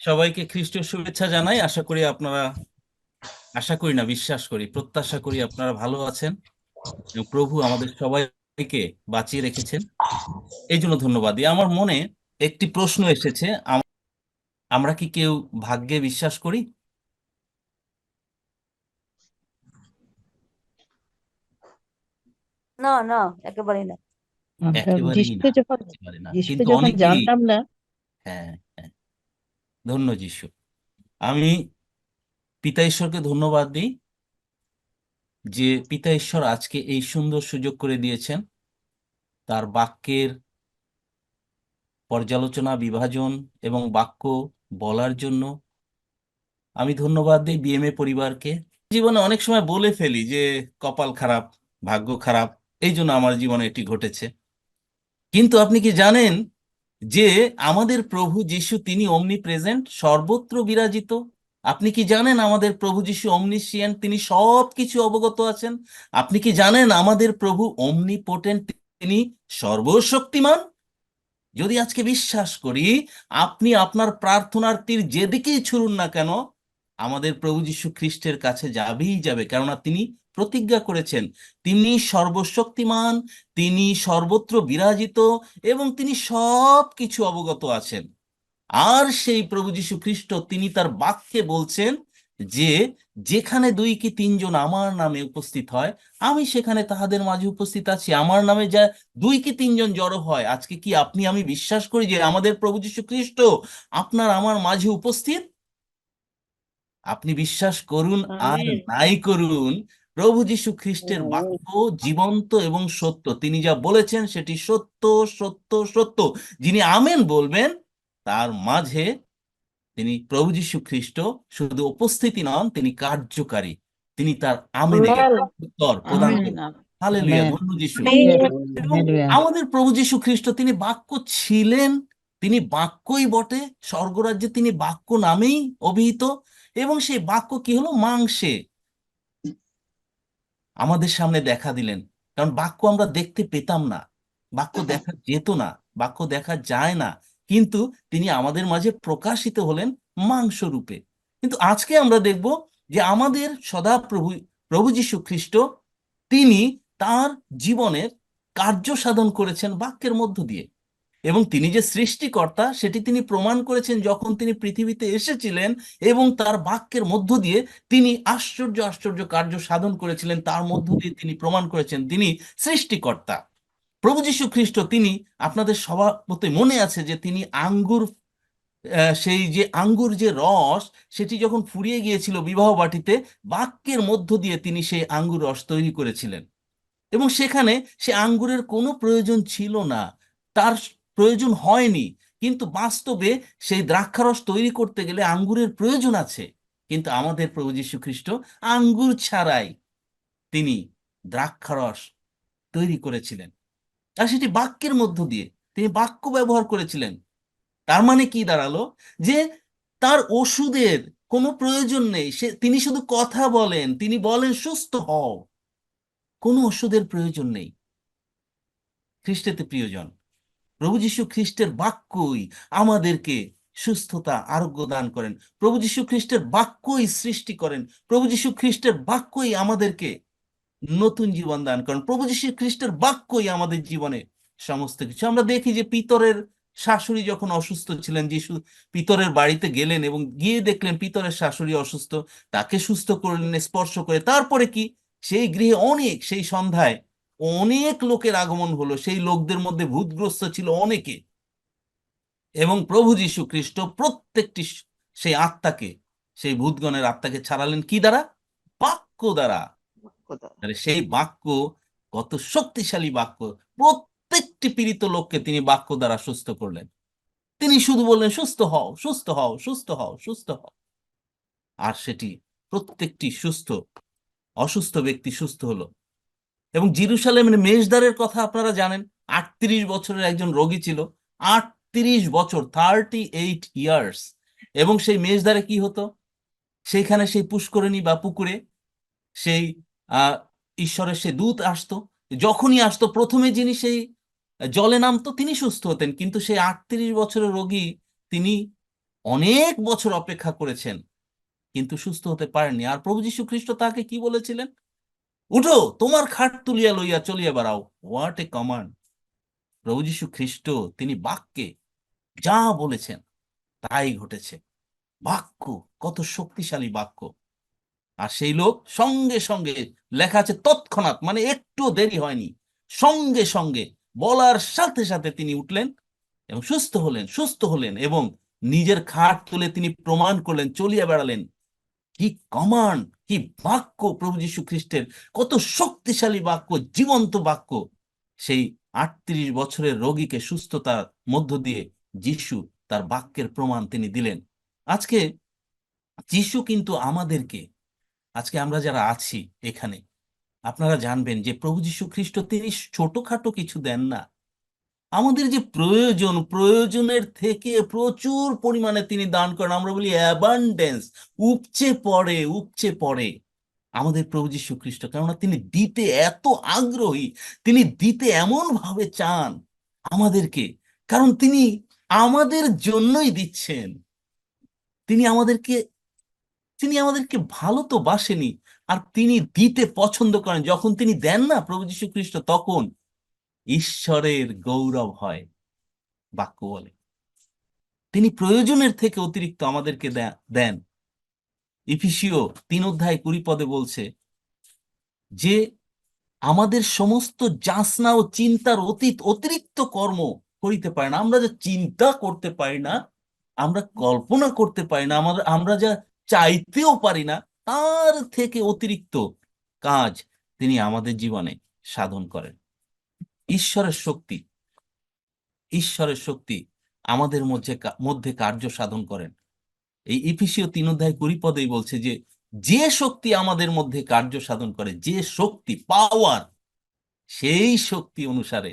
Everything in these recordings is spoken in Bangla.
সবাইকে খ্রিস্টের শুভেচ্ছা জানাই। আশা করি না, বিশ্বাস করি, প্রত্যাশা করি আপনারা ভালো আছেন এবং প্রভু আমাদের সবাইকে বাঁচিয়ে রেখেছেন, এই জন্য ধন্যবাদ দিই। আমার মনে একটি প্রশ্ন এসেছে, আমরা কি কেউ ভাগ্যে বিশ্বাস করি? না, না, একেবারেই না। আমরা একেবারেই না, একেবারে না, যিশুকে কিন্তু যখন অনেকেই। জানতাম না। হ্যাঁ, হ্যাঁ, ধন্য যিশু। আমি পিতা ঈশ্বরকে ধন্যবাদ দিই যে পিতা ঈশ্বর আজকে এই সুন্দর সুযোগ করে দিয়েছেন তার বাক্যের পর্যালোচনা, বিভাজন এবং বাক্য বলার জন্য। আমি ধন্যবাদ দিই বিএমএ পরিবারকে। জীবনে অনেক সময় বলে ফেলি যে কপাল খারাপ, ভাগ্য খারাপ, এই জন্য আমার জীবনে এটি ঘটেছে। কিন্তু আপনি কি জানেন যে আমাদের প্রভু যিশু তিনি অমনি প্রেজেন্ট, সর্বত্র বিরাজিত? আপনি কি জানেন আমাদের প্রভু যিশু অমনিসিয়েন্ট, তিনি সব কিছু অবগত আছেন? আপনি কি জানেন আমাদের প্রভু অমনিপোটেন্ট, তিনি সর্বশক্তিমান? যদি আজকে বিশ্বাস করি, আপনি আপনার প্রার্থনার তীর যেদিকেই ছুড়ুন না কেন, আমাদের প্রভু যীশু খ্রিস্টের কাছে যাবেই যাবে, কেননা তিনি প্রতিজ্ঞা করেছেন তিনি সর্বশক্তিমান, তিনি সর্বত্র বিরাজিত এবং তিনি সব কিছু অবগত আছেন। আর সেই প্রভু যীশু খ্রিস্ট তিনি তার বাক্যে বলছেন যে যেখানে দুই কি তিনজন আমার নামে উপস্থিত হয়, আমি সেখানে তাহাদের মাঝে উপস্থিত আছি। আমার নামে যা দুই কি তিনজন জড়ো হয়, আজকে কি আপনি আমি বিশ্বাস করি যে আমাদের প্রভু যীশু খ্রিস্ট আপনার আমার মাঝে উপস্থিত? আপনি বিশ্বাস করুন আর আমেন। নাই করুন, প্রভু যীশু খ্রিস্টের আমেন। বাক্য জীবন্ত এবং সত্য। তিনি যা বলেছেন সেটি সত্য, সত্য, সত্য। যিনি আমেন বলবেন, তার মাঝে তিনি প্রভু যীশু খ্রিস্ট শুধু উপস্থিতি নন, তিনি কার্যকারী। তিনি তার আমেনের আমেন। উত্তর প্রদান আমেন। করেন। Hallelujah, amen. ধন্য যিশু। আমেন। এবং হালেলুয়া। আমাদের প্রভু যীশু খ্রিস্ট তিনি বাক্য ছিলেন, তিনি বাক্যই বটে। স্বর্গরাজ্যে তিনি বাক্য নামেই অভিহিত। এবং সেই বাক্য কি হলো, মাংসে আমাদের সামনে দেখা দিলেন। কারণ বাক্য আমরা দেখতে পেতাম না, বাক্য দেখা যেত না, বাক্য দেখা যায় না, কিন্তু তিনি আমাদের মাঝে প্রকাশিত হলেন মাংস রূপে। কিন্তু আজকে আমরা দেখব যে আমাদের সদাপ্রভু প্রভু যীশু খ্রিস্ট তিনি তার জীবনের কার্য সাধন করেছেন বাক্যের মধ্য দিয়ে। এবং তিনি যে সৃষ্টিকর্তা সেটি তিনি প্রমাণ করেছেন যখন তিনি পৃথিবীতে এসেছিলেন এবং তার বাক্যের মধ্য দিয়ে তিনি আশ্চর্য আশ্চর্য কার্য সাধন করেছিলেন। তার মধ্য দিয়ে তিনি প্রমাণ করেছেন তিনি সৃষ্টিকর্তা। প্রভু যীশু খ্রিস্ট তিনি, আপনাদের স্বভাবতই মনে আছে যে তিনি সেই যে আঙ্গুর যে রস, সেটি যখন ফুরিয়ে গিয়েছিল বিবাহ বাটিতে, বাক্যের মধ্য দিয়ে তিনি সেই আঙ্গুর রস তৈরি করেছিলেন। এবং সেখানে সে আঙ্গুরের কোনো প্রয়োজন ছিল না, তার প্রয়োজন হয়নি। কিন্তু বাস্তবে সেই দ্রাক্ষারস তৈরি করতে গেলে আঙ্গুরের প্রয়োজন আছে। কিন্তু আমাদের প্রভু যীশু খ্রিস্ট আঙ্গুর ছাড়াই তিনি দ্রাক্ষারস তৈরি করেছিলেন, আর সেটি বাক্যের মধ্য দিয়ে। তিনি বাক্য ব্যবহার করেছিলেন। তার মানে কি দাঁড়ালো, যে তার ওষুধের কোনো প্রয়োজন নেই, তিনি শুধু কথা বলেন, তিনি বলেন সুস্থ হও, কোনো ওষুধের প্রয়োজন নেই। খ্রিস্টেতে প্রিয়জন, প্রভু যীশু খ্রিস্টের বাক্যই আমাদেরকে সুস্থতা, আরোগ্য দান করেন। প্রভু যীশু খ্রিস্টের বাক্যই সৃষ্টি করেন। প্রভু যীশু খ্রিস্টের বাক্যই আমাদেরকে নতুন জীবন দান করেন। প্রভু যীশু খ্রিস্টের বাক্যই আমাদের জীবনে সমস্ত কিছু। আমরা দেখি যে পিতরের শাশুড়ি যখন অসুস্থ ছিলেন, যিশু পিতরের বাড়িতে গেলেন এবং গিয়ে দেখলেন পিতরের শাশুড়ি অসুস্থ, তাকে সুস্থ করলেন স্পর্শ করে। তারপরে কি, সেই গৃহে সেই সন্ধ্যায় অনেক লোকের আগমন হলো। সেই লোকদের মধ্যে ভূতগ্রস্ত ছিল অনেকে, এবং প্রভু যীশু খ্রিস্ট প্রত্যেকটি সেই আত্মাকে, সেই ভূতগণের আত্মাকে ছাড়ালেন কি দ্বারা? বাক্য দ্বারা। তাহলে সেই বাক্য কত শক্তিশালী বাক্য! প্রত্যেকটি পীড়িত লোককে তিনি বাক্য দ্বারা সুস্থ করলেন। তিনি শুধু বললেন সুস্থ হও, সুস্থ হও, সুস্থ হও, সুস্থ হও, আর সেটি প্রত্যেকটি অসুস্থ ব্যক্তি সুস্থ হলো। এবং জেরুসালেমের মেষদ্বারের কথা আপনারা জানেন, 38 বছরের একজন রোগী ছিল। 38 বছর, 38 ইয়ার্স। এবং সেই মেষদ্বারে কি হতো, সেইখানে সেই পুষ্করিণী বা পুকুরে সেই আহ ঈশ্বরের সেই দূত আসতো। যখনই আসতো প্রথমে যিনি সেই জলে নামতো তিনি সুস্থ হতেন। কিন্তু সেই 38 বছরের রোগী তিনি অনেক বছর অপেক্ষা করেছেন, কিন্তু সুস্থ হতে পারেননি। আর প্রভু যীশু খ্রিস্ট তাকে কি বলেছিলেন? উঠো, তোমার খাট তুলিয়া লইয়া চলিয়া বেড়াও। What a command! প্রভু যীশু খ্রিস্ট তিনি বাক্যে যা বলেছেন তাই ঘটেছে। বাক্য কত শক্তিশালী বাক্য! আর সেই লোক সঙ্গে সঙ্গে, লেখা আছে তৎক্ষণাৎ, মানে একটু দেরি হয়নি, সঙ্গে সঙ্গে বলার সাথে সাথে তিনি উঠলেন এবং সুস্থ হলেন এবং নিজের খাট তুলে তিনি প্রমাণ করলেন, চলিয়া বেড়ালেন। কি কমান্ড, কি বাক্য প্রভু যীশু খ্রিস্টের! কত শক্তিশালী বাক্য, জীবন্ত বাক্য! সেই 38 বছরের রোগীকে সুস্থতার মধ্য দিয়ে যিশু তার বাক্যের প্রমাণ তিনি দিলেন। আজকে যিশু কিন্তু আমাদেরকে, আজকে আমরা যারা আছি এখানে, আপনারা জানবেন যে প্রভু যীশু খ্রিস্ট তিনি ছোটখাটো কিছু দেন না। আমাদের যে প্রয়োজন, প্রয়োজনের থেকে প্রচুর পরিমাণে তিনি দান করেন। আমরা বলি অ্যাবান্ডেন্স, উপচে পড়ে আমাদের প্রভু যীশু খ্রিস্ট। কেননা তিনি দিতে এত আগ্রহী, তিনি দিতে এমন ভাবে চান আমাদেরকে, কারণ তিনি আমাদের জন্যই দিচ্ছেন। তিনি আমাদেরকে তিনি আমাদেরকে ভালো তো বাসেনি, আর তিনি দিতে পছন্দ করেন। যখন তিনি দেন না প্রভু যীশু খ্রিস্ট, তখন ঈশ্বরের গৌরব হয়, বাক্য বলে। তিনি প্রয়োজনের থেকে অতিরিক্ত আমাদেরকে দেন। ইফিসীয় 3 অধ্যায় 20 পদে বলছে যে আমাদের সমস্ত যাচনা ও চিন্তার অতিরিক্ত কর্ম করিতে পারে না। আমরা যা চিন্তা করতে পারি না, আমরা কল্পনা করতে পারি না, আমরা যা চাইতেও পারি না, তার থেকে অতিরিক্ত কাজ তিনি আমাদের জীবনে সাধন করেন। ঈশ্বরের শক্তি, ঈশ্বরের শক্তি আমাদের মধ্যে কার্য সাধন করেন। এই ইফিসীয় 3 অধ্যায় 20 পদেই বলছে যে যে শক্তি আমাদের মধ্যে কার্য সাধন করে, যে শক্তি, পাওয়ার, সেই শক্তি অনুসারে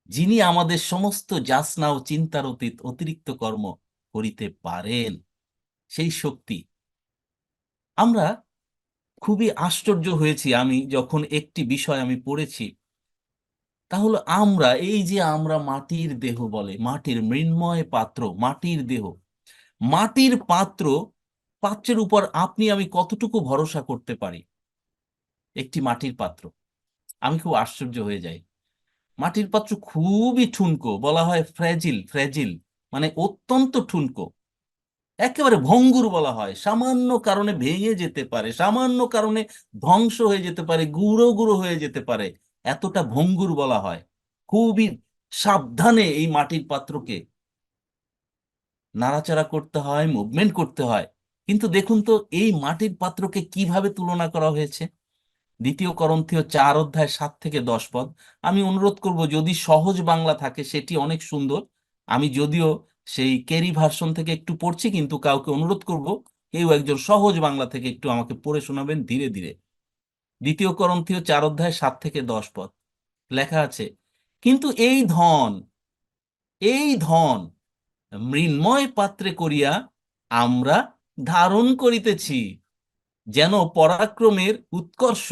যিনি আমাদের সমস্ত যাচনা ও চিন্তার অতিরিক্ত কর্ম করিতে পারেন, সেই শক্তি। আমরা খুবই আশ্চর্য হয়েছি আমি যখন একটি বিষয় আমি পড়েছি। তাহলে আমরা মাটির দেহ বলে, মাটির মৃন্ময় পাত্র, মাটির দেহ, মাটির পাত্রের উপর আপনি আমি কতটুকু ভরসা করতে পারি? একটি মাটির পাত্র, আমি খুব আশ্চর্য হয়ে যাই। মাটির পাত্র খুবই ঠুনকো, বলা হয় ফ্র্যাজিল, ফ্র্যাজিল মানে অত্যন্ত ঠুনকো, একেবারে ভঙ্গুর বলা হয়। সামান্য কারণে ভেঙে যেতে পারে, সামান্য কারণে ধ্বংস হয়ে যেতে পারে, গুঁড়ো গুঁড়ো হয়ে যেতে পারে, এতটা ভঙ্গুর বলা হয়। খুবই সাবধানে এই মাটির পাত্রকে নাড়াচাড়া করতে হয়, মুভমেন্ট করতে হয়। কিন্তু দেখুন তো এই মাটির পাত্রকে কিভাবে তুলনা করা হয়েছে। 2 করন্থীয় 4 অধ্যায় 7 থেকে 10 পদ। আমি অনুরোধ করব, যদি সহজ বাংলা থাকে সেটি অনেক সুন্দর। আমি যদিও সেই কেরি ভার্সন থেকে একটু পড়ছি, কিন্তু কাউকে অনুরোধ করব কেউ একজন সহজ বাংলা থেকে একটু আমাকে পড়ে শোনাবেন ধীরে ধীরে। 2 করন্থীয় 4 অধ্যায় 7 থেকে 10 পদ লেখা আছে, কিন্তু এই ধন মৃন্ময় পাত্রে করিয়া আমরা ধারণ করিতেছি, যেন পরাক্রমের উৎকর্ষ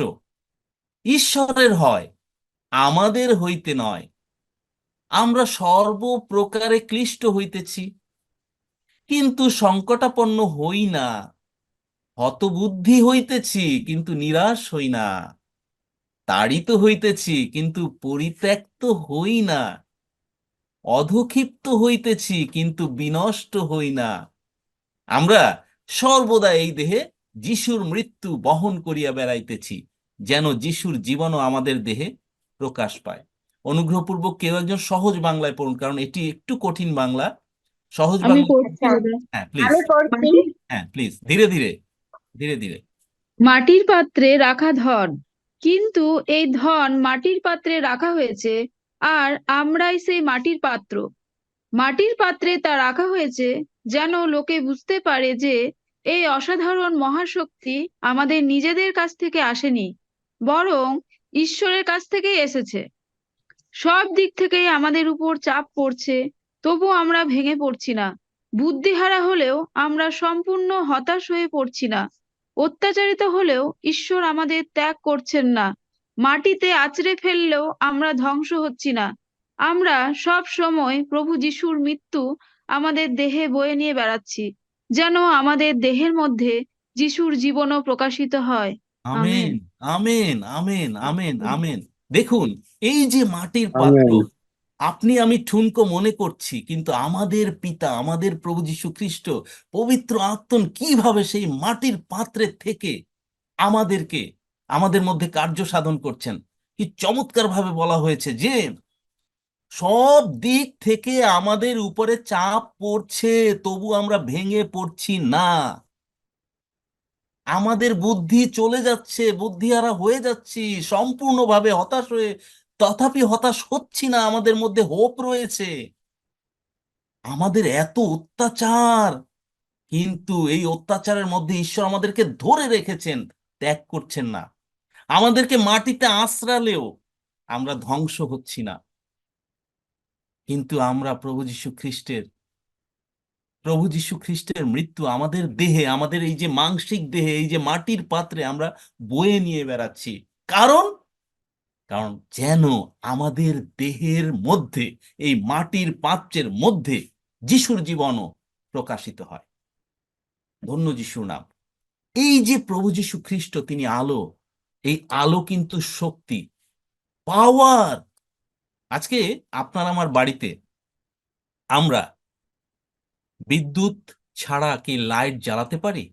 ঈশ্বরের হয়, আমাদের হইতে নয়। আমরা সর্বপ্রকারে ক্লিষ্ট হইতেছি, কিন্তু সংকটাপন্ন হই না। হতবুদ্ধি হইতেছি, কিন্তু নিরাশ হই না। তাড়িত হইতেছি, কিন্তু পরিত্যক্ত হই না। অধক্ষিপ্ত হইতেছি, কিন্তু বিনষ্ট হই না। আমরা সর্বদা এই দেহে যিশুর মৃত্যু বহন করিয়া বেড়াইতেছি, যেন যিশুর জীবনও আমাদের দেহে প্রকাশ পায়। অনুগ্রহপূর্বক কেউ একজন সহজ বাংলায় পড়ুন, কারণ এটি একটু কঠিন বাংলা। সহজ আমি বাংলা। পড়ছি আচ্ছা, দাদা। হ্যাঁ প্লিজ। আমি পড়ছি। হ্যাঁ প্লিজ, ধীরে ধীরে, ধীরে ধীরে। মাটির পাত্রে রাখা ধন, কিন্তু এই ধন মাটির পাত্রে রাখা হয়েছে, আর আমরাই সেই মাটির পাত্র। মাটির পাত্রে তা রাখা হয়েছে যেন লোকে বুঝতে পারে যে এই অসাধারণ মহাশক্তি আমাদের নিজেদের কাছ থেকে আসেনি, বরং ঈশ্বরের কাছ থেকেই এসেছে। সব দিক থেকেই আমাদের উপর চাপ পড়ছে, তবু আমরা ভেঙে পড়ছি না। বুদ্ধিহারা হলেও আমরা সম্পূর্ণ হতাশ হয়ে পড়ছি না। অত্যাচারিত হলেও ঈশ্বর আমাদের ত্যাগ করছেন না। মাটিতে আঁচড়ে ফেললেও আমরা ধ্বংস হচ্ছি না। আমরা সব সময় প্রভু যিশুর মৃত্যু আমাদের দেহে বয়ে নিয়ে বেড়াচ্ছি, যেন আমাদের দেহের মধ্যে যিশুর জীবনও প্রকাশিত হয়। Amen, amen. Amen, amen, amen, amen. দেখুন, এই যে মাটির পাত্র, আমেন। আপনি আমি ঠুনকো মনে করছি, কিন্তু আমাদের পিতা, আমাদের প্রভু যীশু খ্রিস্ট, পবিত্র আত্মন কিভাবে সেই মাটির পাত্রের থেকে আমাদেরকে, আমাদের মধ্যে কার্য সাধন করছেন। কি চমৎকার ভাবে বলা হয়েছে যে সব দিক থেকে আমাদের উপরে চাপ পড়ছে, তবু আমরা ভেঙে পড়ছি না। আমাদের বুদ্ধি চলে যাচ্ছে, বুদ্ধিহারা হয়ে যাচ্ছি, সম্পূর্ণভাবে হতাশ হয়ে, তথাপি হতাশ হচ্ছি না, আমাদের মধ্যে হোপ রয়েছে। আমাদের এত অত্যাচার, কিন্তু এই অত্যাচারের মধ্যে ঈশ্বর আমাদেরকে ধরে রেখেছেন, ত্যাগ করছেন না। আমাদেরকে মাটিতে আশ্রালেও আমরা ধ্বংস হচ্ছি না। কিন্তু আমরা প্রভু যীশু খ্রিস্টের মৃত্যু আমাদের দেহে, আমাদের এই যে মাংসিক দেহে, এই যে মাটির পাত্রে আমরা বয়ে নিয়ে বেড়াচ্ছি। কারণ কারণ যেন আমাদের দেহের মধ্যে, এই মাটির পাত্রের মধ্যে যিশুর জীবনও প্রকাশিত হয়। ধন্য যিশুর নাম। এই যে প্রভু যীশু খ্রিস্ট, তিনি আলো, এই আলো কিন্তু শক্তি, পাওয়ার। আজকে আপনার আমার বাড়িতে আমরা বিদ্যুৎ ছাড়া কি লাইট জ্বালাতে পারি?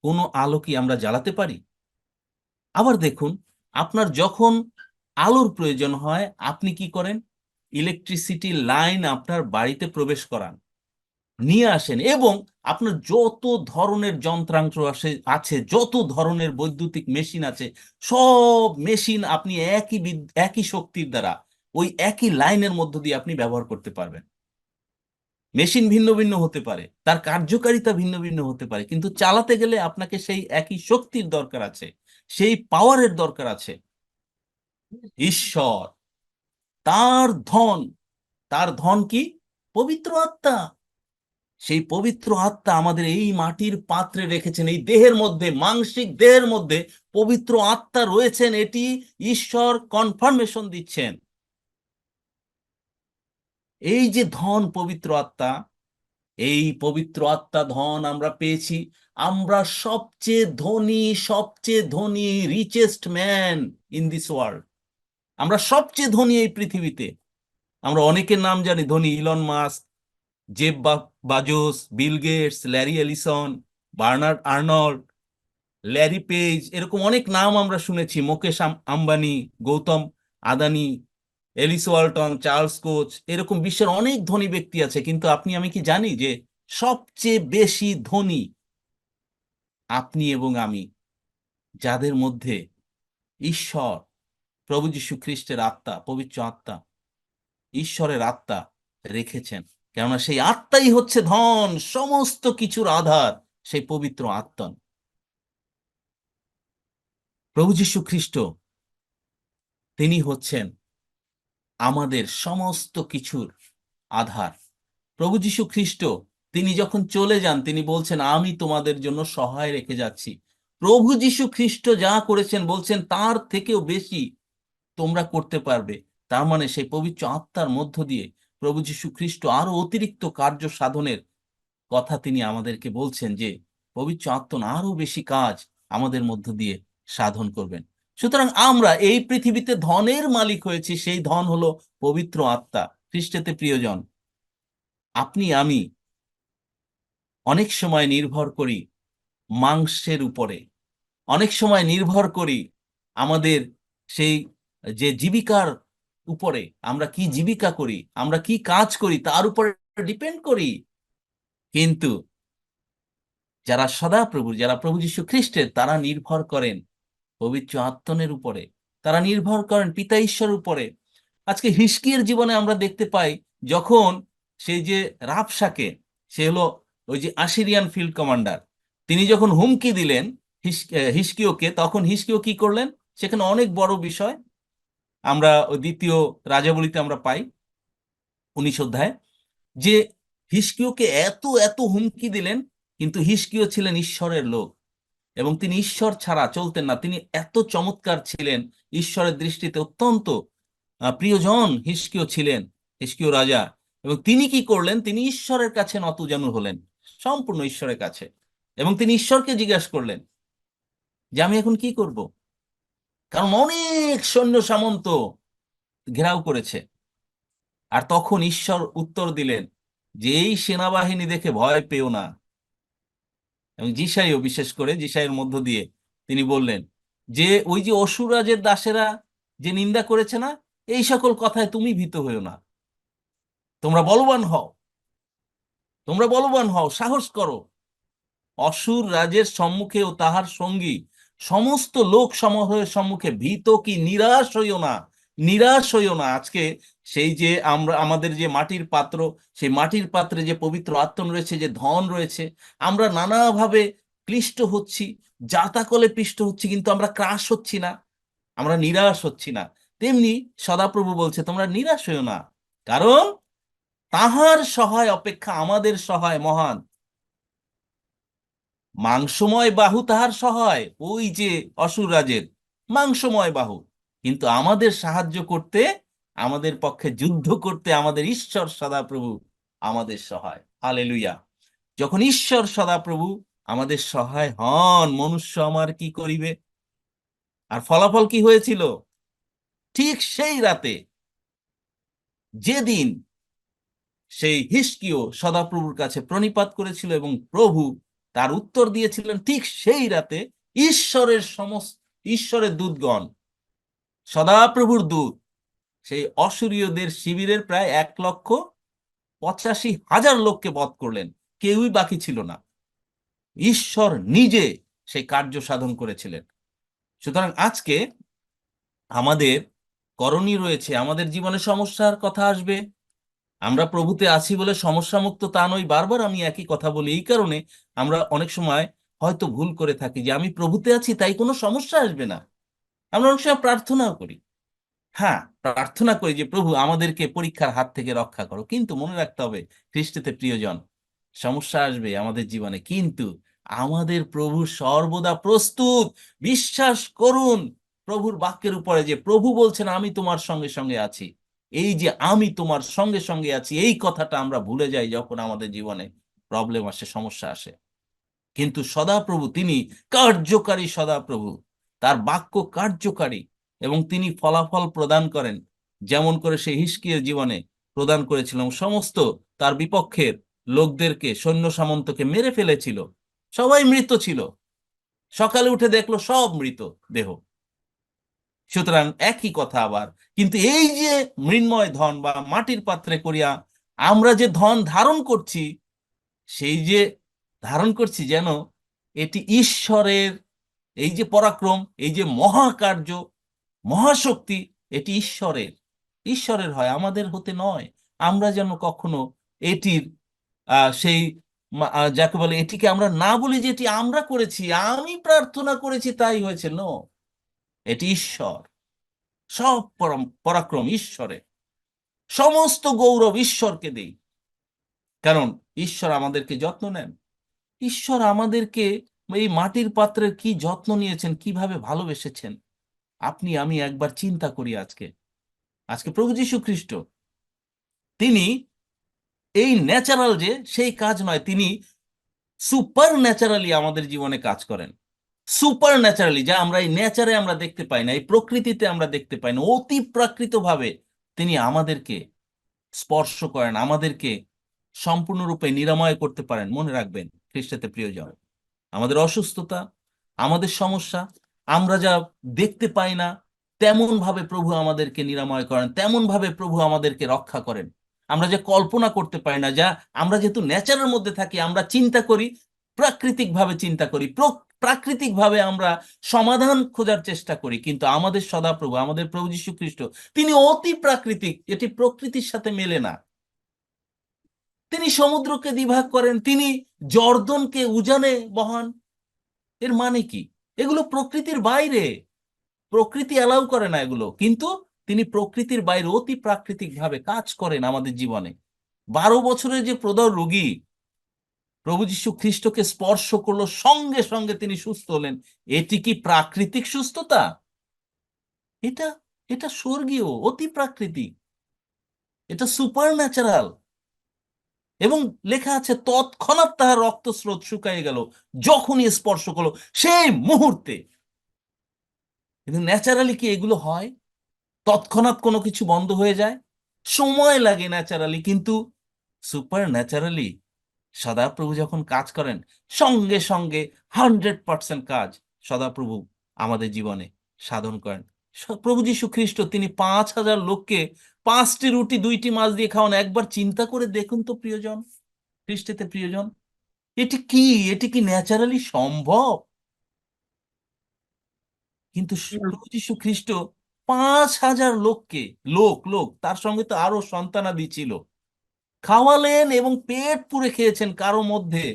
কোনো আলো কি আমরা জ্বালাতে পারি? আবার দেখুন, আপনার যখন আলোর প্রয়োজন হয়, আপনি কি করেন? ইলেকট্রিসিটি লাইন আপনার বাড়িতে প্রবেশ করান, নিয়ে আসেন, এবং আপনার যত ধরনের যন্ত্রাংশ আছে, যত ধরনের বৈদ্যুতিক মেশিন আছে, সব মেশিন আপনি একই শক্তির দ্বারা, ওই একই লাইনের মধ্য দিয়ে আপনি ব্যবহার করতে পারবেন। মেশিন ভিন্ন ভিন্ন হতে পারে, তার কার্যকারিতা ভিন্ন ভিন্ন হতে পারে, কিন্তু চালাতে গেলে আপনাকে সেই একই শক্তির দরকার আছে, সেই পাওয়ারের দরকার আছে। ঈশ্বর, তার ধন, তার ধন কি? পবিত্র আত্মা। সেই পবিত্র আত্মা আমাদের এই মাটির পাত্রে রেখেছেন, এই দেহের মধ্যে, মাংসিক দেহের মধ্যে পবিত্র আত্মা রয়েছেন, এটি ঈশ্বর কনফার্মেশন দিচ্ছেন। এই যে ধন, পবিত্র আত্মা, এই পবিত্র আত্মা ধন আমরা পেয়েছি। আমরা সবচেয়ে ধনী richest man in this world. আমরা সবচেয়ে ধনী এই পৃথিবীতে। আমরা অনেকের নাম জানি ধনী: Elon Musk, Jeff Bezos, Bill Gates, Larry Ellison, Bernard Arnault, Larry Page, এরকম অনেক নাম আমরা শুনেছি। Mukesh Ambani, Gautam Adani, Alice Walton, Charles Koch, এরকম বিশ্বের অনেক ধনী ব্যক্তি আছে। কিন্তু আপনি আমি কি জানি যে সবচেয়ে বেশি ধনী আপনি এবং আমি, যাদের মধ্যে ঈশ্বর, প্রভু যীশু খ্রিস্টের আত্মা, পবিত্র আত্মা, ঈশ্বরের আত্মা রেখেছেন। কেননা সেই আত্মাই হচ্ছে ধন, সমস্ত কিছুর আধার, সেই পবিত্র আত্মা। প্রভু যীশু খ্রিস্ট, তিনি হচ্ছেন আমাদের সমস্ত কিছুর আধার। প্রভু যীশু খ্রিস্ট, তিনি যখন চলে যান, তিনি বলছেন, আমি তোমাদের জন্য সহায় রেখে যাচ্ছি। প্রভু যীশু খ্রিস্ট যা করেছেন, বলছেন তার থেকেও বেশি তোমরা করতে পারবে। তার মানে সেই পবিত্র আত্মার মধ্য দিয়ে প্রভু যীশু খ্রিস্ট আরো অতিরিক্ত কার্য সাধনের কথা তিনি আমাদেরকে বলছেন, যে পবিত্র আত্মা আরো বেশি কাজ আমাদের মধ্য দিয়ে সাধন করবেন। সুতরাং আমরা এই পৃথিবীতে ধনের মালিক হয়েছি, সেই ধন হলো পবিত্র আত্মা। খ্রিস্টেতে প্রিয়জন, আপনি আমি অনেক সময় নির্ভর করি মাংসের উপরে, অনেক সময় নির্ভর করি আমাদের সেই যে জীবিকার উপরে। আমরা কি জীবিকা করি, আমরা কি কাজ করি, তার উপরে ডিপেন্ড করি। কিন্তু যারা সদাপ্রভুর, যারা প্রভু যীশু খ্রিস্টের, তারা নির্ভর করেন পবিত্র আত্মনের উপরে, তারা নির্ভর করেন পিতা ঈশ্বরের উপরে। আজকে হিজকিয়ার জীবনে আমরা দেখতে পাই, যখন সেই যে রাবশাকে, সে হলো ওই যে আশিরিয়ান ফিল্ড কমান্ডার, তিনি যখন হুমকি দিলেন হিজকিয়কে, তখন হিজকিয় কি করলেন? সেখানে অনেক বড় বিষয় আমরা ওই দ্বিতীয় রাজাবলীতে আমরা পাই 19 অধ্যায়, যে হিজকিয়কে এত এত হুমকি দিলেন, কিন্তু হিজকিয় ছিলেন ঈশ্বরের লোক, এবং তিনি ঈশ্বর ছাড়া চলতেন না। তিনি এত চমৎকার ছিলেন, ঈশ্বরের দৃষ্টিতে অত্যন্ত প্রিয়জন হিজকিয় ছিলেন, হিজকিয় রাজা। এবং তিনি কি করলেন? তিনি ঈশ্বরের কাছে নতজানু হলেন, সম্পূর্ণ ঈশ্বরের কাছে। এবং তিনি ঈশ্বরকে জিজ্ঞাসা করলেন যে আমি এখন কি করব, কারণ অনেক সৈন্য সামন্ত ঘেরাও করেছে। আর তখন ঈশ্বর উত্তর দিলেন যে এই সেনাবাহিনী দেখে ভয় পেও না। এবং যিশাইও, বিশেষ করে যিশাইয়ের মধ্য দিয়ে তিনি বললেন যে ওই যে অসুররাজের দাসেরা যে নিন্দা করেছে না, এই সকল কথায় তুমি ভীত হইও না, তোমরা বলবান হও, তোমরা বলবান হও, সাহস করো। অসুর রাজের সম্মুখে ও তাহার সঙ্গী সমস্ত লোক সমূহের সম্মুখে ভীত কি নিরাশ হইও না, নিরাশ হইও না। আজকে সেই যে আমরা আমাদের যে মাটির পাত্র, সেই মাটির পাত্রে যে পবিত্র আত্মন রয়েছে, যে ধন রয়েছে, আমরা নানাভাবে ক্লিষ্ট হচ্ছি, জাতাকলে পিষ্ট হচ্ছি, কিন্তু আমরা ক্রাশ হচ্ছি না, আমরা নিরাশ হচ্ছি না। তেমনি সদাপ্রভু বলছে তোমরা নিরাশ হইও না, কারণ তাহার সহায় অপেক্ষা আমাদের সহায় মহান। মাংসময় বাহু তাহার সহায়, ওই যে অসুর রাজের মাংসময় বাহু, কিন্তু আমাদের সাহায্য করতে, আমাদের পক্ষে যুদ্ধ করতে আমাদের ঈশ্বর সদাপ্রভু আমাদের সহায়। হালেলুয়া। যখন ঈশ্বর সদাপ্রভু আমাদের সহায় হন, মনুষ্য আমার কি করিবে? আর ফলাফল কি হয়েছিল? ঠিক সেই রাতে, যেদিন সেই হিজকিয়্যাহ সদাপ্রভুর কাছে প্রণিপাত করেছিল এবং প্রভু তার উত্তর দিয়েছিলেন, ঠিক সেই রাতে ঈশ্বরের দূতগণ, সদাপ্রভুর দূত, সেই অসূরীয়দের শিবিরের প্রায় 1,85,000 লোককে বধ করলেন। কেউই বাকি ছিল না। ঈশ্বর নিজে সেই কার্য সাধন করেছিলেন। সুতরাং আজকে আমাদের করণীয় রয়েছে, আমাদের জীবনে সমস্যার কথা আসবে, আমরা প্রভুতে আছি বলে সমস্যা মুক্ত তা নই। বারবার আমি একই কথা বলি, এই কারণে আমরা অনেক সময় হয়তো ভুল করে থাকি যে আমি প্রভুতে আছি তাই কোনো সমস্যা আসবে না। আমরা অনেক সময় প্রার্থনাও করি, হ্যাঁ প্রার্থনা করি যে প্রভু আমাদেরকে পরীক্ষার হাত থেকে রক্ষা করো, কিন্তু মনে রাখতে হবে খ্রিস্টতে প্রিয়জন, সমস্যা আসবে আমাদের জীবনে, কিন্তু আমাদের প্রভু সর্বদা প্রস্তুত। বিশ্বাস করুন প্রভুর বাক্যের উপরে, যে প্রভু বলছেন আমি তোমার সঙ্গে সঙ্গে আছি। এই যে আমি তোমার সঙ্গে সঙ্গে আছি, এই কথাটা আমরা ভুলে যাই যখন আমাদের জীবনে প্রবলেম আসে, সমস্যা আসে। কিন্তু সদাপ্রভু তিনি কার্যকারী, সদাপ্রভু তার বাক্য কার্যকারী, এবং তিনি ফলাফল প্রদান করেন, যেমন করে সেই হিজকিয়্যাহর জীবনে প্রদান করেছিলেন। সমস্ত তার বিপক্ষের লোকদেরকে, সৈন্য সামন্তকে মেরে ফেলেছিল, সবাই মৃত ছিল, সকালে উঠে দেখলো সব মৃত দেহ। সুতরাং একই কথা আবার, কিন্তু এই যে মৃন্ময় ধন বা মাটির পাত্রে করিয়া আমরা যে ধন ধারণ করছি, সেই যে ধারণ করছি যেন এটি ঈশ্বরের, এই যে পরাক্রম, এই যে মহাকার্য, মহাশক্তি, এটি ঈশ্বরের, ঈশ্বরের হয়, আমাদের হতে নয়। আমরা যেন কখনো এটির সেই যাকে বলে এটিকে আমরা না বলি যে এটি আমরা করেছি, আমি প্রার্থনা করেছি তাই হয়েছে। নো, এটি ঈশ্বর, সব পরাক্রম ঈশ্বরের, সমস্ত গৌরব ঈশ্বরকে দেই, কারণ ঈশ্বর আমাদেরকে যত্ন নেন। ঈশ্বর আমাদেরকে এই মাটির পাত্রের কি যত্ন নিয়েছেন, কিভাবে ভালোবেসেছেন। আপনি আমি একবার চিন্তা করি, আজকে আজকে প্রভু যীশু খ্রিস্ট তিনি এই ন্যাচারাল যে সেই কাজ নয়, তিনি সুপার ন্যাচারালি আমাদের জীবনে কাজ করেন। সুপার ন্যাচারালি, যা আমরা এই নেচারে আমরা দেখতে পাই না, এই প্রকৃতিতে আমরা দেখতে পাই না, অতি প্রাকৃত ভাবে তিনি আমাদেরকে স্পর্শ করেন, আমাদেরকে সম্পূর্ণরূপে নিরাময় করতে পারেন। মনে রাখবেন খ্রিস্টতে প্রিয়জন, আমাদের অসুস্থতা, আমাদের সমস্যা, আমরা যা দেখতে পাই না, তেমন ভাবে প্রভু আমাদেরকে নিরাময় করেন, তেমন ভাবে প্রভু আমাদেরকে রক্ষা করেন। আমরা যে কল্পনা করতে পারি না, যা আমরা যেহেতু নেচারের মধ্যে থাকি, আমরা চিন্তা করি, প্রাকৃতিক ভাবে চিন্তা করি, প্রাকৃতিক ভাবে আমরা সমাধান খোঁজার চেষ্টা করি, কিন্তু আমাদের সদাপ্রভু, আমাদের প্রভু যীশু খ্রিস্ট, তিনি অতি প্রাকৃতিক, এটি প্রকৃতির সাথে মেলে না। তিনি সমুদ্রকে দ্বিভাগ করেন, তিনি জর্দনকে উজানে বহান। এর মানে কি? এগুলো প্রকৃতির বাইরে, প্রকৃতি অ্যালাউ করে না এগুলো, কিন্তু তিনি প্রকৃতির বাইরে অতি প্রাকৃতিক ভাবে কাজ করেন আমাদের জীবনে। 12 বছরের যে প্রদর রোগী প্রভু যীশু খ্রিস্টকে স্পর্শ করলো, সঙ্গে সঙ্গে তিনি সুস্থ হলেন। এটি কি প্রাকৃতিক সুস্থতা? এটা এটা স্বর্গীয়, অতি প্রাকৃতিক, এটা সুপার ন্যাচারাল। এবং লেখা আছে তৎক্ষণাৎ তাহার রক্তস্রোত শুকাইয়ে গেল যখনই স্পর্শ করলো সেই মুহূর্তে। কিন্তু ন্যাচারালি কি এগুলো হয়? তৎক্ষণাৎ কোনো কিছু বন্ধ হয়ে যায়? সময় লাগে ন্যাচারালি, কিন্তু সুপার ন্যাচারালি সদাপ্রভু যখন কাজ করেন সঙ্গে সঙ্গে 100% কাজ সদাপ্রভু আমাদের জীবনে সাধন করেন। প্রভু যীশু খ্রিস্ট তিনি 5,000 লোককে 5টি রুটি 2টি মাছ দিয়ে খাওয়ান। একবার চিন্তা করে দেখুন তো প্রিয়জন, খ্রিস্টেতে প্রিয়জন, এটি কি, এটি কি ন্যাচারালি সম্ভব? কিন্তু না। প্রভু যীশু খ্রিস্ট 5,000 লোককে, লোক লোক তার সঙ্গে তো আরো সন্তানাদি ছিল, খাওয়ালেন এবং পেট পুরে খেয়েছেন। কারো মধ্যে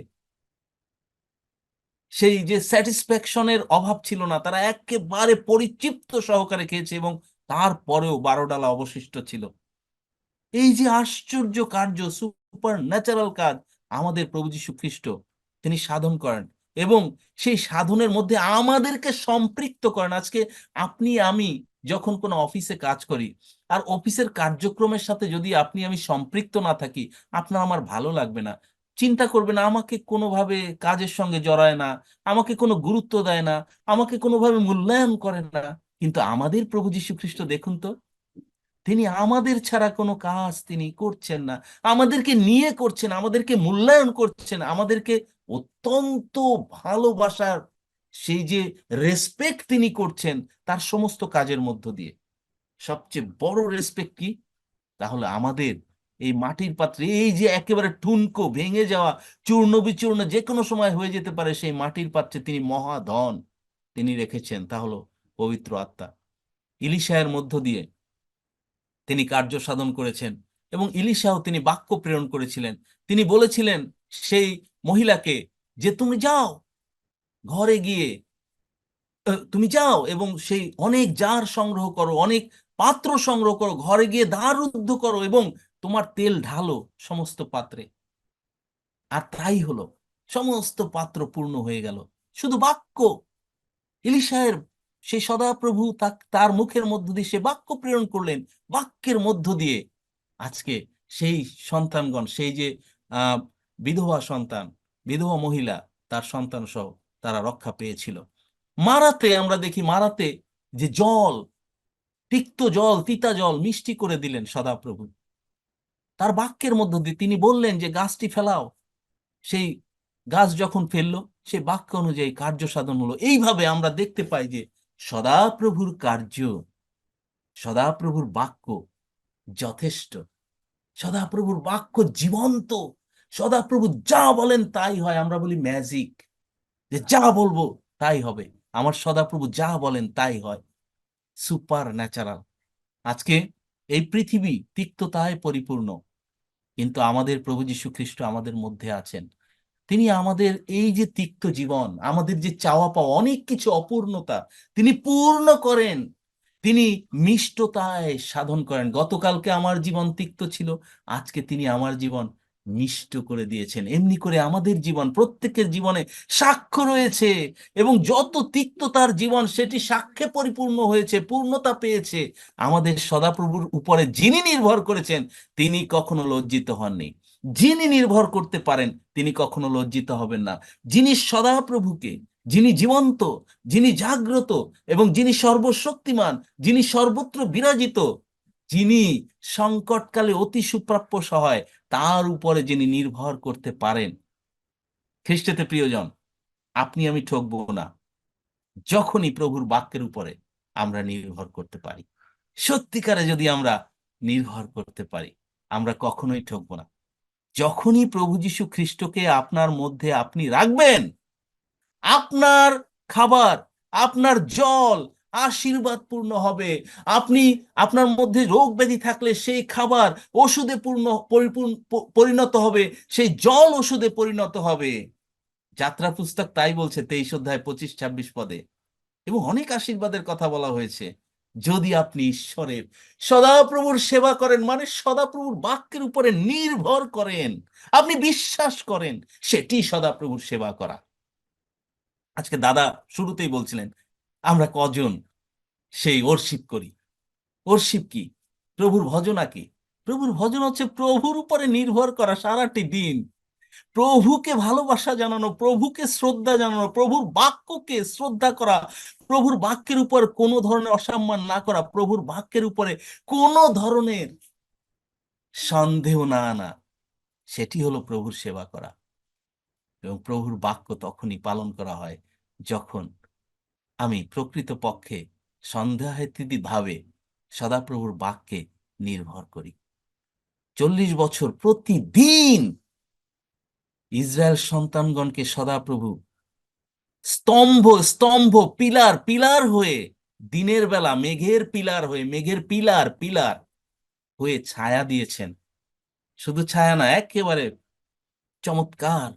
সেই যে স্যাটিসফ্যাকশনের অভাব ছিল না, তারা একেবারে পরিতৃপ্ত সহকারে খেয়েছে এবং তারপরেও 12 ডালা অবশিষ্ট ছিল। এই যে আশ্চর্য কার্য, সুপার ন্যাচারাল কাজ আমাদের প্রভু যীশু খ্রিস্ট তিনি সাধন করেন এবং সেই সাধনের মধ্যে আমাদেরকে সম্পৃক্ত করেন। আজকে আপনি আমি যখন কোনো অফিসে কাজ করি, আর অফিসের কার্যক্রমের সাথে যদি আপনি আমি সম্পৃক্ত না থাকি, আপনার আমার ভালো লাগবে না। চিন্তা করবে না, আমাকে কোনোভাবে কাজের সঙ্গে জড়ায় না, আমাকে কোনো গুরুত্ব দেয় না, আমাকে কোনোভাবে মূল্যায়ন করে না। কিন্তু আমাদের প্রভু যীশু খ্রিস্ট দেখুন তো, তিনি আমাদের ছাড়া কোনো কাজ তিনি করছেন না, আমাদেরকে নিয়ে করছেন, আমাদেরকে মূল্যায়ন করছেন, আমাদেরকে অত্যন্ত ভালোবাসার সেই যে রেসপেক্ট তিনি করছেন তার সমস্ত কাজের মধ্য দিয়ে। সবচেয়ে বড় রেসপেক্ট কি? তাহলে আমাদের এই মাটির পাত্রে, এই যে একেবারে ঠুনকো ভেঙে যাওয়া, চূর্ণ বিচূর্ণ যে কোনো সময় হয়ে যেতে পারে, সেই মাটির পাত্রে তিনি মহাধন তিনি রেখেছেন, তা হলো পবিত্র আত্মা। ইলিশায়ের মধ্য দিয়ে তিনি কার্য সাধন করেছেন এবং ইলিশাও তিনি বাক্য প্রেরণ করেছিলেন। তিনি বলেছিলেন সেই মহিলাকে যে তুমি যাও ঘরে গিয়ে, তুমি যাও এবং সেই অনেক জার সংগ্রহ করো, অনেক পাত্র সংগ্রহ করো, ঘরে গিয়ে দ্বার রুদ্ধ করো এবং তোমার তেল ঢালো সমস্ত পাত্রে। আর তাই হলো, সমস্ত পাত্র পূর্ণ হয়ে গেল। শুধু বাক্য, ইলিশায়ের সেই সদাপ্রভু তার মুখের মধ্য দিয়ে সে বাক্য প্রেরণ করলেন, বাক্যের মধ্য দিয়ে আজকে সেই সন্তানগণ, সেই যে আহ বিধবা সন্তান, বিধবা মহিলা, তার সন্তান সহ তারা রক্ষা পেয়েছিল। মারাতে আমরা দেখি, মারাতে যে জল, তিক্ত জল, তিতা জল মিষ্টি করে দিলেন সদাপ্রভু তার বাক্যের মধ্য দিয়ে। তিনি বললেন যে গাছটি ফেলাও, সেই গাছ যখন ফেললো সেই বাক্য অনুযায়ী কার্য সাধন হলো। এইভাবে আমরা দেখতে পাই যে সদাপ্রভুর কার্য, সদাপ্রভুর বাক্য যথেষ্ট, সদাপ্রভুর বাক্য জীবন্ত, সদাপ্রভু যা বলেন তাই হয়। আমরা বলি ম্যাজিক, যে যা বলবো তাই হবে। আমার সদাপ্রভু যা বলেন তাই হয়, সুপার ন্যাচারাল। আজকে এই পৃথিবী তিক্ততায় পরিপূর্ণ, কিন্তু আমাদের প্রভু যীশু খ্রিস্ট আমাদের মধ্যে আছেন। তিনি আমাদের এই যে তিক্ত জীবন, আমাদের যে চাওয়া পাওয়া অনেক কিছু অপূর্ণতা, তিনি পূর্ণ করেন, তিনি মিষ্টতায় সাধন করেন। গতকালকে আমার জীবন তিক্ত ছিল, আজকে তিনি আমার জীবন মিষ্ট করে দিয়েছেন। এমনি করে আমাদের জীবন, প্রত্যেকের জীবনে সাক্ষ্য রয়েছে এবং যত তিক্ততার জীবন সেটি সাক্ষ্যে পরিপূর্ণ হয়েছে, পূর্ণতা পেয়েছে আমাদের সদাপ্রভুর উপরে। যিনি নির্ভর করেছেন তিনি কখনো লজ্জিত হননি, যিনি নির্ভর করতে পারেন তিনি কখনো লজ্জিত হবেন না। যিনি সদাপ্রভুকে, যিনি জীবন্ত, যিনি জাগ্রত এবং যিনি সর্বশক্তিমান, যিনি সর্বত্র বিরাজিত, যিনি সংকটকালে অতি সুপ্রাপ্য সহায়, তার উপরে যিনি নির্ভর করতে পারেন, খ্রিস্টেতে প্রিয়জন, আপনি আমি ঠকবো না যখনই প্রভুর বাক্যের উপরে আমরা নির্ভর করতে পারি। সত্যিকারে যদি আমরা নির্ভর করতে পারি, আমরা কখনোই ঠকবো না। যখনই প্রভু যীশু খ্রিস্টকে আপনার মধ্যে আপনি রাখবেন, আপনার খাবার, আপনার জল আশীর্বাদপূর্ণ হবে। আপনি, আপনার মধ্যে রোগ ব্যাধি থাকলে সেই খাবার ওষুধে পরিণত হবে, সেই জল ওষুধে পরিণত হবে। যাত্রা পুস্তক তাই বলছে 23 অধ্যায় 25-26 পদে। এবং অনেক আশীর্বাদের কথা বলা হয়েছে। যদি আপনি ঈশ্বরের, সদাপ্রভুর সেবা করেন, মানে সদাপ্রভুর বাক্যের উপরে নির্ভর করেন, আপনি বিশ্বাস করেন, সেটি সদাপ্রভুর সেবা করা। আজকে দাদা শুরুতেই বলছিলেন আমরা কজন সেই ওরশিপ করি। ওরশিপ কি? প্রভুর ভজনা কি? প্রভুর ভজন হচ্ছে প্রভুর উপরে নির্ভর করা সারাটি দিন, প্রভুকে ভালোবাসা জানানো, প্রভুকে শ্রদ্ধা জানানো, প্রভুর বাক্যকে শ্রদ্ধা করা, প্রভুর বাক্যের উপর কোনো ধরনের অসম্মান না করা, প্রভুর বাক্যের উপরে কোনো ধরনের সন্দেহ না আনা, সেটি হলো প্রভুর সেবা করা। এবং প্রভুর বাক্য তখনই পালন করা হয় যখন আমি প্রকৃতপক্ষে সন্দেহাতীত ভাবে সদাপ্রভুর বাক্যে নির্ভর করি। 40 বছর প্রতিদিন ইসরায়েল সন্তানগণকে সদাপ্রভু স্তম্ভ স্তম্ভ, পিলার পিলার হয়ে, দিনের বেলা মেঘের পিলার হয়ে, মেঘের পিলার পিলার হয়ে ছায়া দিয়েছেন। শুধু ছায়া না, একেবারে চমৎকার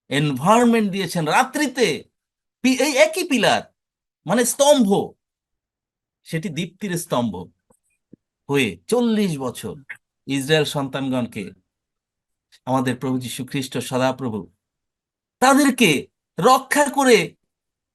এনভায়রনমেন্ট দিয়েছেন। রাত্রিতে এই একই পিলার, মানে স্তম্ভ, সেটি দীপ্তির স্তম্ভ হয়ে 40 বছর ইসরায়েল সন্তানগণকে আমাদের প্রভু যীশু খ্রিস্ট সদাপ্রভু তাদেরকে রক্ষা করে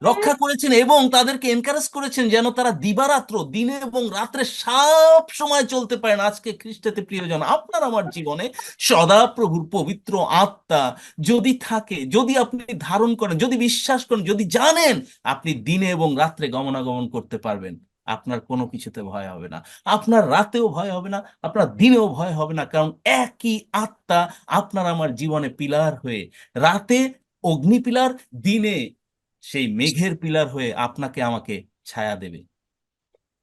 রক্ষা করেছেন এবং তাদেরকে এনকারেজ করেছেন যেন তারা দিবারাত্র, দিনে এবং রাত্রে সব সময় চলতে পারেন। আজকে খ্রিস্টেতে প্রিয়জন, আপনার আমার জীবনে সদাপ্রভুর পবিত্র আত্মা যদি থাকে, যদি আপনি ধারণ করেন, যদি বিশ্বাস করেন, যদি জানেন, আপনি দিনে এবং রাত্রে গমনাগমন করতে পারবেন। আপনার কোনো কিছুতে ভয় হবে না, আপনার রাতেও ভয় হবে না, আপনার দিনেও ভয় হবে না, কারণ একই আত্মা আপনার আমার জীবনে পিলার হয়ে, রাতে অগ্নি পিলার, দিনে সেই মেঘের পিলার হয়ে আপনাকে আমাকে ছায়া দেবে।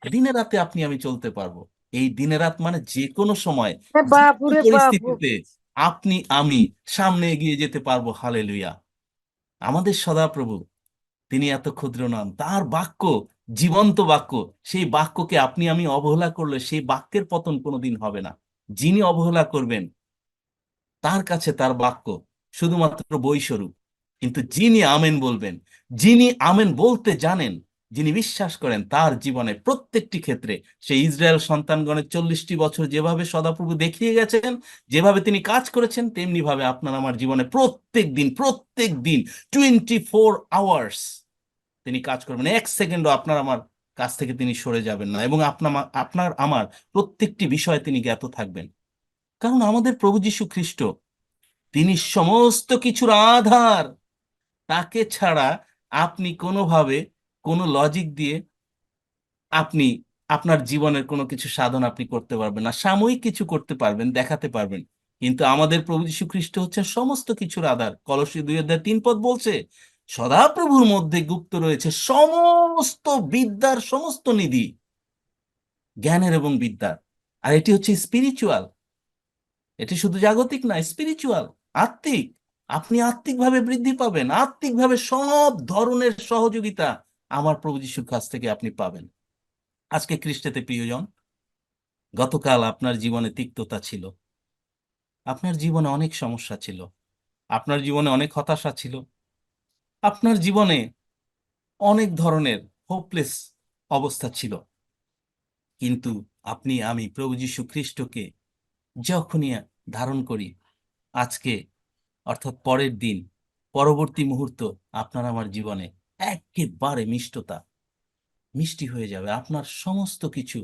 দিনে রাতে আপনি আমি চলতে পারবো। এই দিনে রাত মানে যে কোনো সময়, রে যে বাপু কোনো রে বাপু। পরিস্থিতিতে আপনি আমি সামনে এগিয়ে যেতে পারবো। হালেলুয়া। আমাদের সদাপ্রভু, তিনি এত ক্ষুদ্র নন, তার বাক্য জীবন্ত বাক্য। সেই বাক্যকে আপনি আমি অবহেলা করলে সেই বাক্যের পতন কোনোদিন হবে না। যিনি অবহেলা করবেন তার কাছে তার বাক্য শুধুমাত্র বই স্বরূপ। কিন্তু যিনি আমেন বলবেন, যিনি আমেন বলতে জানেন, যিনি বিশ্বাস করেন, তার জীবনে প্রত্যেকটি ক্ষেত্রে, সেই ইসরায়েল সন্তানগণের 40টি বছর যেভাবে সদাপ্রভু দেখিয়ে গেছেন, যেভাবে তিনি কাজ করেছেন, তেমনি ভাবে আপনার আমার জীবনে প্রত্যেক দিন 24 আওয়ার্স তিনি কাজ করবেন। এক সেকেন্ডও আপনার আমার কাছ থেকে তিনি সরে যাবেন না, এবং আপনার আমার প্রত্যেকটি বিষয়ে তিনি জ্ঞাত থাকবেন। কারণ আমাদের প্রভু যীশু খ্রিস্ট, তিনি সমস্ত কিছুর আধার। তাকে ছাড়া আপনি কোনোভাবে, কোনো লজিক দিয়ে আপনি আপনার জীবনের কোনো কিছু সাধন আপনি করতে পারবেন না। সাময়িক কিছু করতে পারবেন, দেখাতে পারবেন, কিন্তু আমাদের প্রভু যীশু খ্রিস্ট হচ্ছেন সমস্ত কিছুর আধার। কলসী 2:3 বলছে, সদাপ্রভুর মধ্যে গুপ্ত রয়েছে সমস্ত বিদ্যার সমস্ত নিধি, জ্ঞানের এবং বিদ্যার। আর এটি হচ্ছে স্পিরিচুয়াল, এটি শুধু জাগতিক না, স্পিরিচুয়াল, আত্মিক। আপনি আত্মিকভাবে বৃদ্ধি পাবেন, আত্মিকভাবে সব ধরনের সহযোগিতা আমার প্রভু যিশুর কাছ থেকে আপনি পাবেন। আজকে খ্রিস্টেতে প্রিয়জন, গতকাল আপনার জীবনে তিক্ততা ছিল, আপনার জীবনে অনেক সমস্যা ছিল, আপনার জীবনে অনেক হতাশা ছিল, আপনার জীবনে অনেক ধরনের হোপলেস অবস্থা ছিল। কিন্তু আপনি আমি প্রভু যীশু খ্রিস্টকে যখনই ধারণ করি, আজকে অর্থাৎ পরের দিন, পরবর্তী মুহূর্ত আপনার আমার জীবনে একেবারে মিষ্টি হয়ে যাবে। আপনার সমস্ত কিছু,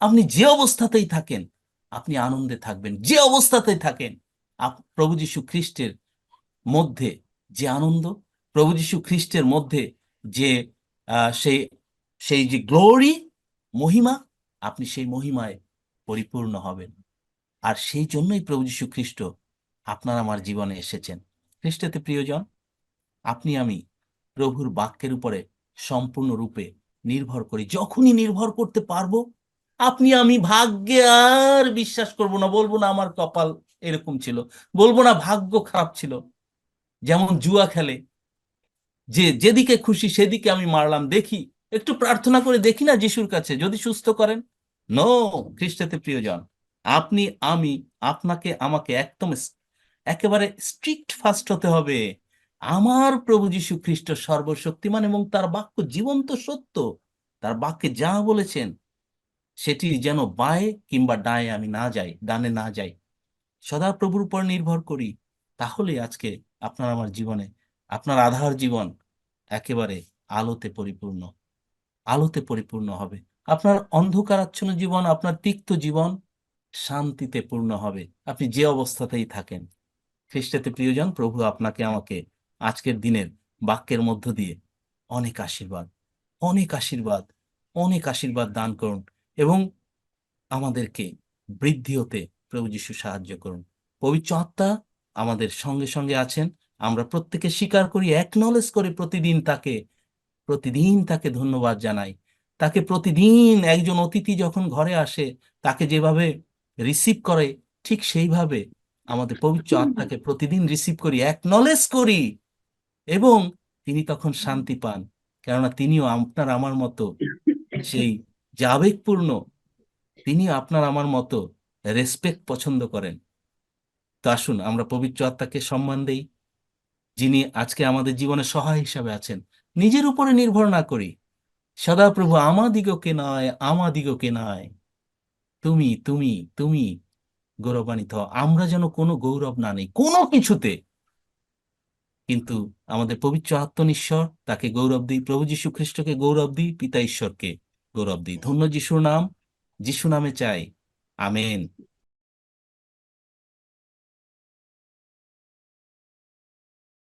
আপনি যে অবস্থাতেই থাকেন আপনি আনন্দে থাকবেন। যে অবস্থাতেই থাকেন, প্রভু যীশু খ্রিস্টের মধ্যে যে আনন্দ, প্রভু যীশু খ্রিস্টের মধ্যে যে সেই সেই যে গ্লোরি, মহিমা, আপনি সেই মহিমায় পরিপূর্ণ হবেন। আর সেই জন্যই প্রভু যীশু খ্রিস্ট আপনার আমার জীবনে এসেছেন। খ্রিস্টেতে প্রিয়জন, আপনি আমি প্রভুর বাক্যের উপরে সম্পূর্ণরূপে নির্ভর করি। যখনই নির্ভর করতে পারবো, আপনি আমি ভাগ্যে আর বিশ্বাস করব না, বলবো না আমার কপাল এরকম ছিল, বলবো না ভাগ্য খারাপ ছিল। যেমন জুয়া খেলে, যে যেদিকে খুশি সেদিকে আমি মারলাম, দেখি একটু প্রার্থনা করে দেখি না যিশুর কাছে যদি সুস্থ করেন। নো, খ্রিস্টেতে প্রিয়জন, আপনি আমি, আপনাকে আমাকে একদম একেবারে স্ট্রিক্ট ফাস্ট হতে হবে। আমার প্রভু যীশু খ্রিস্ট সর্বশক্তিমান এবং তার বাক্য জীবন্ত সত্য। তার বাক্যে যা বলেছেন সেটি যেন বায়ে কিংবা ডায়ে আমি না যাই, ডানে না যাই, সদা প্রভুর উপর নির্ভর করি। তাহলে আজকে আপনার আমার জীবনে, আপনার আধার জীবন একেবারে আলোতে পরিপূর্ণ হবে। আপনার অন্ধকারাচ্ছন্ন জীবন, আপনার তিক্ত জীবন, শান্তিতে পূর্ণ হবে, আপনি যে অবস্থাতেই থাকেন। খ্রিস্টতে প্রিয়জন, প্রভু আপনাকে আমাকে আজকের দিনের বাক্যের মধ্য দিয়ে অনেক আশীর্বাদ, অনেক আশীর্বাদ, অনেক আশীর্বাদ দান করুন এবং আমাদেরকে বৃদ্ধি হতে প্রভু যিশু সাহায্য করুন। পবিত্র আত্মা আমাদের সঙ্গে সঙ্গে আছেন। আমরা প্রত্যেকে স্বীকার করি, অ্যাকনলেজ করে প্রতিদিন তাকে ধন্যবাদ জানাই। তাকে প্রতিদিন একজন অতিথি যখন ঘরে আসে তাকে যেভাবে রিসিভ করে, ঠিক সেইভাবে আমাদের পবিত্র আত্মাকে প্রতিদিন রিসিভ করি, অ্যাকনলেজ করি, এবং তিনি তখন শান্তি পান। কেননা তিনিও আপনার আমার মতো সেই যে আবেগপূর্ণ, তিনি আপনার আমার মতো রেসপেক্ট পছন্দ করেন। তো আসুন আমরা পবিত্র আত্মাকে সম্মান দেই, যিনি আজকে আমাদের জীবনে সহায় হিসাবে আছেন। নিজের উপরে নির্ভর না করি, সদাপ্রভু আমাদিগকে নয়, আমাদিগকে নয়, তুমি তুমি তুমি গৌরবান্বিত হও। আমরা যেন কোনো গৌরব না নেই কোনো কিছুতে, কিন্তু আমাদের পবিত্র আত্মনিশ্বর তাকে গৌরব দিই, প্রভু যীশু খ্রিস্টকে গৌরব দিই, পিতা ঈশ্বরকে গৌরব দিই। ধন্য যিশুর নাম, যিশু নামে চাই। আমেন।